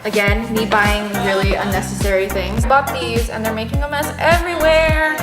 Again, me buying really unnecessary things. Bought these and they're making a mess everywhere.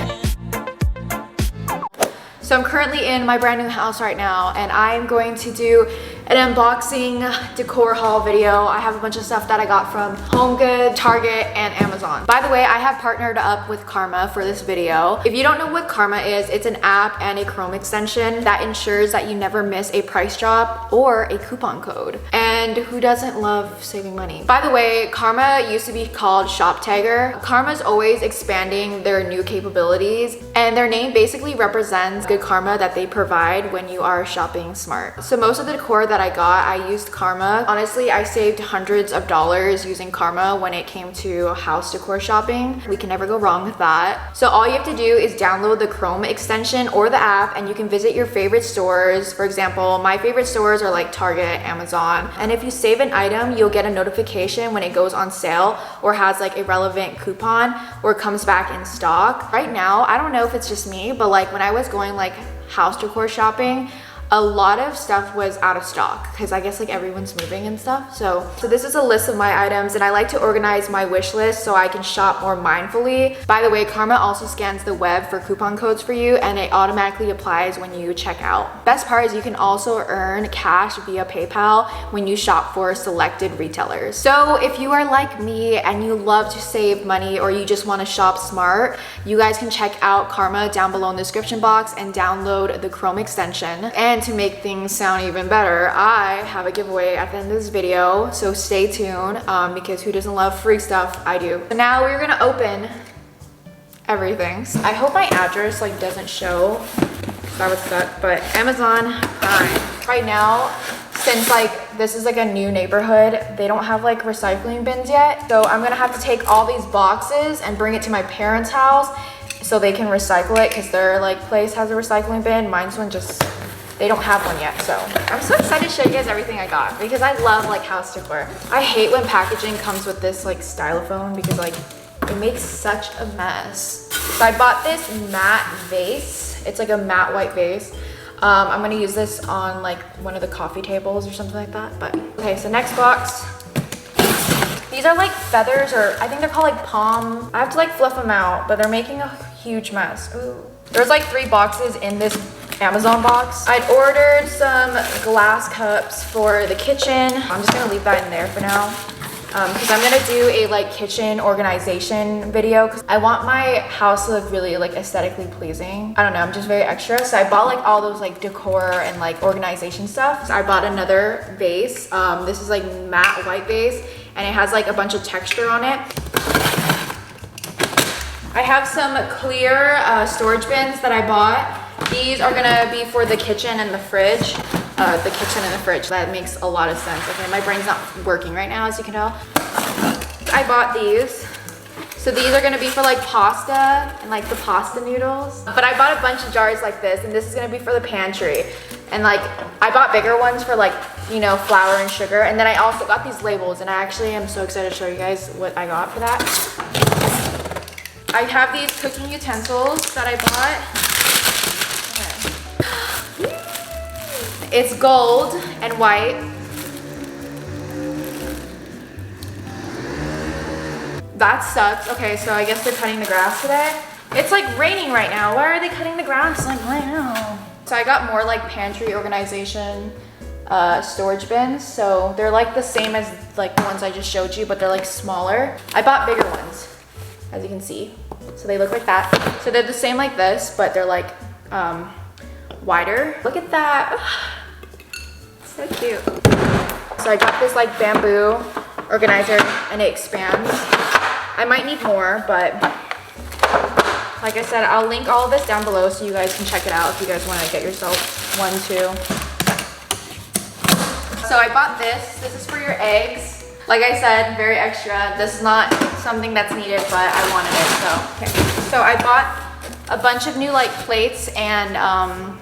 So I'm currently in my brand new house right now and I'm going to do an unboxing decor haul video. I have a bunch of stuff that I got from Home Goods, Target, and Amazon. By the way, I have partnered up with Karma for this video. If you don't know what Karma is, it's an app and a Chrome extension that ensures that you never miss a price drop or a coupon code. And who doesn't love saving money? By the way, Karma used to be called Shop Tagger. Karma's always expanding their new capabilities, and their name basically represents good karma that they provide when you are shopping smart. So most of the decor that I got, I used Karma. Honestly, I saved hundreds of dollars using Karma when it came to house decor shopping. We can never go wrong with that. So all you have to do is download the Chrome extension or the app, and you can visit your favorite stores. For example, my favorite stores are like Target, Amazon. And if you save an item, you'll get a notification when it goes on sale or has like a relevant coupon or comes back in stock. Right now, I don't know if it's just me, but like when I was going like house decor shopping, a lot of stuff was out of stock because I guess like everyone's moving and stuff. So this is a list of my items, and I like to organize my wish list so I can shop more mindfully. By the way, Karma also scans the web for coupon codes for you, and it automatically applies when you check out. Best part is you can also earn cash via PayPal when you shop for selected retailers. So if you are like me and you love to save money or you just want to shop smart, you guys can check out Karma down below in the description box and download the Chrome extension. And to make things sound even better, I have a giveaway at the end of this video, so stay tuned because who doesn't love free stuff? I do. So now we're gonna open everything. I hope my address like doesn't show, that would suck, but Amazon Prime. Right now, since like this is like a new neighborhood, they don't have like recycling bins yet, so I'm gonna have to take all these boxes and bring it to my parents' house so they can recycle it because their like place has a recycling bin. Mine's one just, they don't have one yet. So I'm so excited to show you guys everything I got because I love like house decor. I hate when packaging comes with this like styrofoam because like it makes such a mess. So I bought this matte vase. It's like a matte white vase. I'm gonna use this on like one of the coffee tables or something like that. But okay, so next box. These are like feathers, or I think they're called like palm. I have to like fluff them out, but they're making a huge mess. Ooh. There's like 3 boxes in this Amazon box. I'd ordered some glass cups for the kitchen. I'm just gonna leave that in there for now because I'm gonna do a like kitchen organization video because I want my house to look really like aesthetically pleasing. I don't know, I'm just very extra. So I bought like all those like decor and like organization stuff. So I bought another vase. This is like matte white vase and it has like a bunch of texture on it. I have some clear storage bins that I bought. These are gonna be for the kitchen and the fridge. The kitchen and the fridge. That makes a lot of sense. Okay, my brain's not working right now, as you can tell. I bought these. So these are gonna be for like pasta and like the pasta noodles. But I bought a bunch of jars like this, and this is gonna be for the pantry. And like, I bought bigger ones for like, you know, flour and sugar. And then I also got these labels, and I actually am so excited to show you guys what I got for that. I have these cooking utensils that I bought. It's gold and white. That sucks. Okay, so I guess they're cutting the grass today. It's like raining right now. Why are they cutting the grass like right now? So I got more like pantry organization storage bins. So they're like the same as like the ones I just showed you, but they're like smaller. I bought bigger ones, as you can see. So they look like that. So they're the same like this, but they're like wider. Look at that. So cute. So I got this like bamboo organizer and it expands. I might need more, but like I said, I'll link all of this down below so you guys can check it out if you guys want to get yourself one too. So I bought this. This is for your eggs. Like I said, very extra. This is not something that's needed, but I wanted it, so. Okay. So I bought a bunch of new like plates and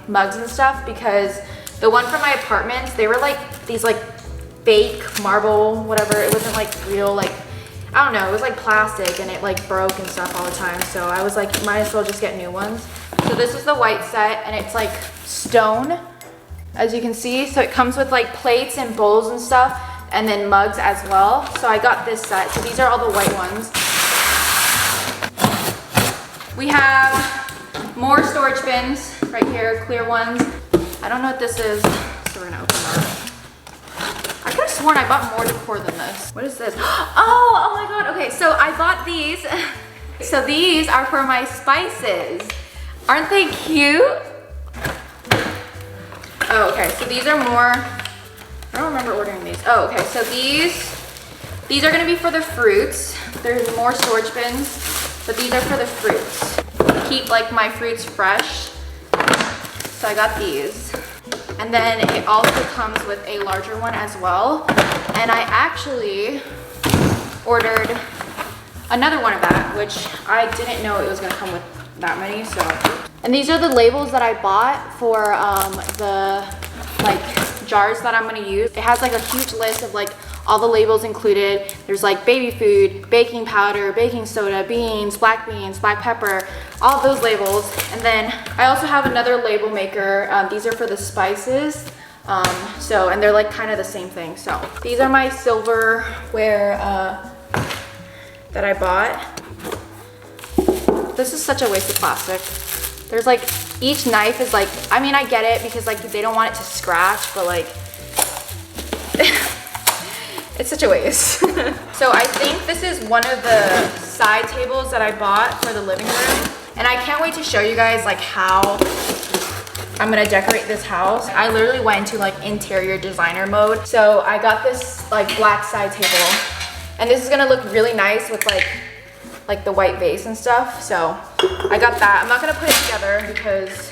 mugs and stuff because the one from my apartments, they were like these like fake marble, whatever. It wasn't like real, like, I don't know, it was like plastic and it like broke and stuff all the time. So I was like, might as well just get new ones. So this is the white set and it's like stone, as you can see. So it comes with like plates and bowls and stuff and then mugs as well. So I got this set. So these are all the white ones. We have more storage bins right here, clear ones. I don't know what this is, so we're gonna open that. I could have sworn I bought more decor than this. What is this? Oh my god, okay, so I bought these. So these are for my spices. Aren't they cute? Oh, okay, so these are more, I don't remember ordering these. Oh, okay, so these are gonna be for the fruits. There's more storage bins, but these are for the fruits. Keep like my fruits fresh. So I got these. And then it also comes with a larger one as well. And I actually ordered another one of that, which I didn't know it was gonna come with that many, so. And these are the labels that I bought for the like jars that I'm gonna use. It has like a huge list of like all the labels included. There's like baby food, baking powder, baking soda, beans, black pepper, all of those labels. And then I also have another label maker. These are for the spices. And they're like kind of the same thing. So these are my silverware that I bought. This is such a waste of plastic. There's like, each knife is like, I mean, I get it because like they don't want it to scratch, but like, it's such a waste. So I think this is one of the side tables that I bought for the living room. And I can't wait to show you guys like how I'm gonna decorate this house. I literally went into like interior designer mode. So I got this like black side table. And this is gonna look really nice with like the white vase and stuff. So I got that. I'm not gonna put it together because,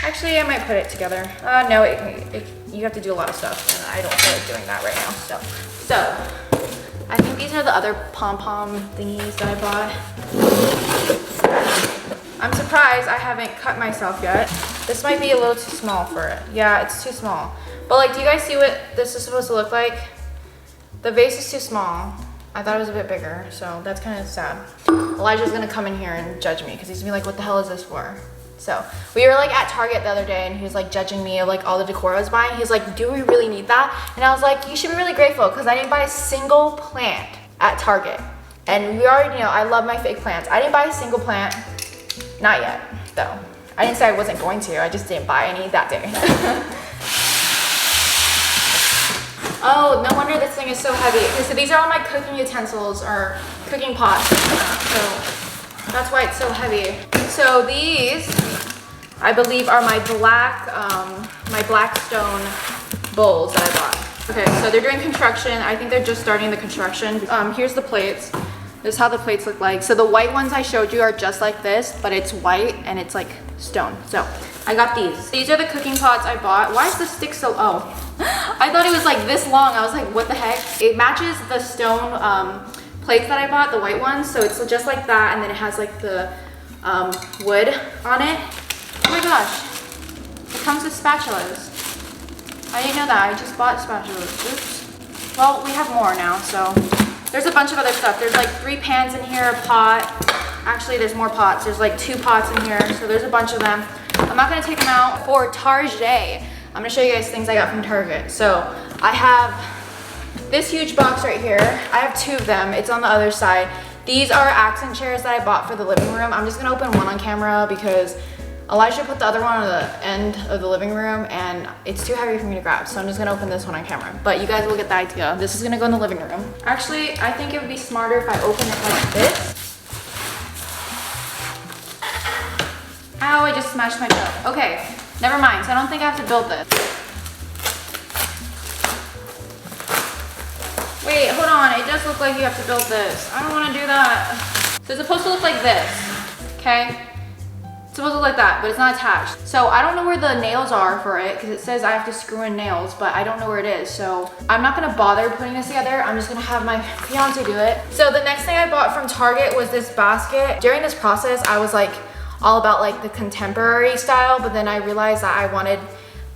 actually I might put it together. No, you have to do a lot of stuff and I don't feel like doing that right now. So I think these are the other pom-pom thingies that I bought. I'm surprised I haven't cut myself yet. This might be a little too small for it. Yeah, it's too small. But like, do you guys see what this is supposed to look like? The vase is too small. I thought it was a bit bigger, so that's kind of sad. Elijah's gonna come in here and judge me because he's gonna be like, what the hell is this for? So we were like at Target the other day and he was like judging me of like all the decor I was buying. He's like, do we really need that? And I was like, you should be really grateful because I didn't buy a single plant at Target. And we already know I love my fake plants. I didn't buy a single plant, not yet though. I didn't say I wasn't going to, I just didn't buy any that day. Oh, no wonder this thing is so heavy. Okay, so these are all my cooking utensils or cooking pots. So that's why it's so heavy. So these, I believe, are my black stone bowls that I bought. Okay, so they're doing construction. I think they're just starting the construction. Here's the plates. This is how the plates look like. So the white ones I showed you are just like this, but it's white and it's like stone. So I got these. These are the cooking pots I bought. Why is the stick so, oh. I thought it was like this long. I was like, what the heck? It matches the stone plates that I bought, the white ones. So it's just like that, and then it has like the wood on it. Oh my gosh. It comes with spatulas. I didn't know that. I just bought spatulas. Oops. Well, we have more now, so. There's a bunch of other stuff. There's like 3 pans in here, a pot. Actually, there's more pots. There's like 2 pots in here, so there's a bunch of them. I'm not gonna take them out for Target. I'm gonna show you guys things I got from Target. So I have this huge box right here. I have 2 of them. It's on the other side. These are accent chairs that I bought for the living room. I'm just gonna open one on camera because Elijah put the other one on the end of the living room and it's too heavy for me to grab. So I'm just gonna open this one on camera. But you guys will get the idea. This is gonna go in the living room. Actually, I think it would be smarter if I open it like this. Ow, I just smashed my toe. Okay, never mind. So I don't think I have to build this. Wait, hold on. It does look like you have to build this. I don't want to do that. So it's supposed to look like this, okay? It's supposed to look like that, but it's not attached. So I don't know where the nails are for it because it says I have to screw in nails, but I don't know where it is. So I'm not gonna bother putting this together. I'm just gonna have my fiance do it. So the next thing I bought from Target was this basket. During this process, I was like, all about like the contemporary style, but then I realized that I wanted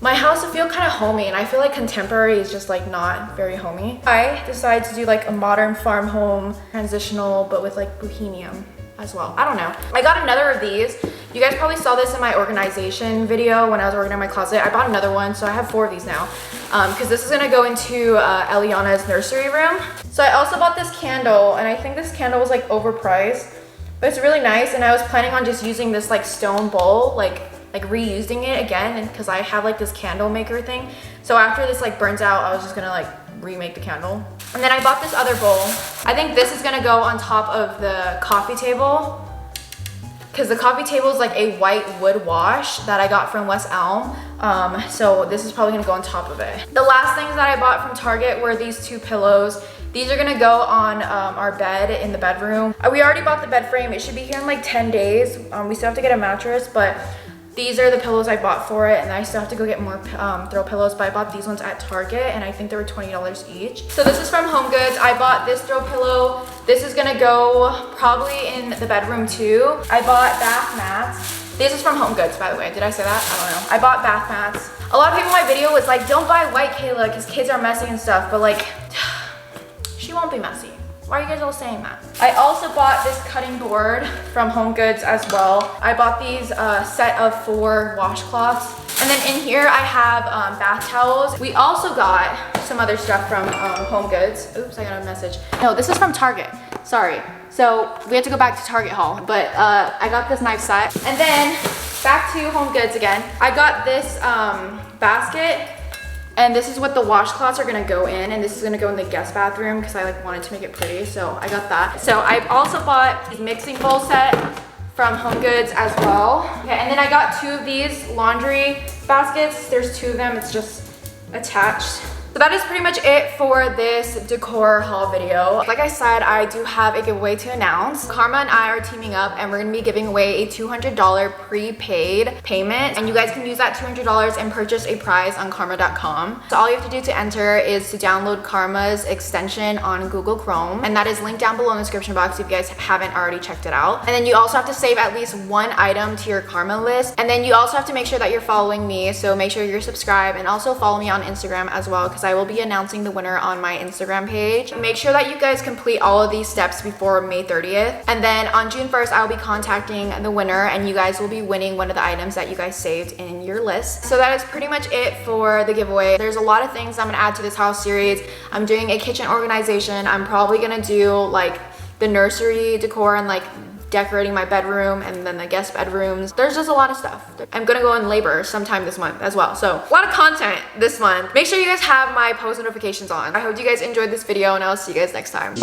my house to feel kind of homey, and I feel like contemporary is just like not very homey. I decided to do like a modern farm home transitional, but with like bohemian as well. I don't know. I got another of these. You guys probably saw this in my organization video when I was organizing my closet. I bought another one, so I have 4 of these now. because this is gonna go into Eliana's nursery room. So I also bought this candle, and I think this candle was like overpriced, but it's really nice. And I was planning on just using this like stone bowl, like reusing it again, because I have like this candle maker thing. So after this like burns out, I was just gonna like remake the candle. And then I bought this other bowl. I think this is gonna go on top of the coffee table, because the coffee table is like a white wood wash that I got from West Elm. So this is probably gonna go on top of it. The last things that I bought from Target were these 2 pillows. These are gonna go on our bed in the bedroom. We already bought the bed frame. It should be here in like 10 days. We still have to get a mattress, but these are the pillows I bought for it, and I still have to go get more throw pillows, but I bought these ones at Target, and I think they were $20 each. So this is from Home Goods. I bought this throw pillow. This is gonna go probably in the bedroom too. I bought bath mats. This is from Home Goods, by the way. Did I say that? I don't know. I bought bath mats. A lot of people in my video was like, don't buy white, Kayla, because kids are messy and stuff, but like, she won't be messy. Why are you guys all saying that? I also bought this cutting board from Home Goods as well. I bought these set of 4 washcloths. And then in here I have bath towels. We also got some other stuff from Home Goods. Oops, I got a message. No, this is from Target. Sorry. So we have to go back to Target haul, but I got this knife set. And then back to Home Goods again. I got this basket. And this is what the washcloths are gonna go in, and this is gonna go in the guest bathroom because I like wanted to make it pretty, so I got that. So I also bought this mixing bowl set from Home Goods as well. Okay, and then I got 2 of these laundry baskets. There's 2 of them, it's just attached. So that is pretty much it for this decor haul video. Like I said, I do have a giveaway to announce. Karma and I are teaming up, and we're gonna be giving away a $200 prepaid payment, and you guys can use that $200 and purchase a prize on karma.com. So all you have to do to enter is to download Karma's extension on Google Chrome, and that is linked down below in the description box if you guys haven't already checked it out. And then you also have to save at least 1 item to your Karma list, and then you also have to make sure that you're following me, so make sure you're subscribed, and also follow me on Instagram as well, because I will be announcing the winner on my Instagram page. Make sure that you guys complete all of these steps before May 30th. And then on June 1st, I'll be contacting the winner, and you guys will be winning one of the items that you guys saved in your list. So that is pretty much it for the giveaway. There's a lot of things I'm gonna add to this house series. I'm doing a kitchen organization. I'm probably gonna do like the nursery decor and like decorating my bedroom, and then the guest bedrooms. There's just a lot of stuff. I'm gonna go in labor sometime this month as well. So a lot of content this month. Make sure you guys have my post notifications on. I hope you guys enjoyed this video, and I'll see you guys next time.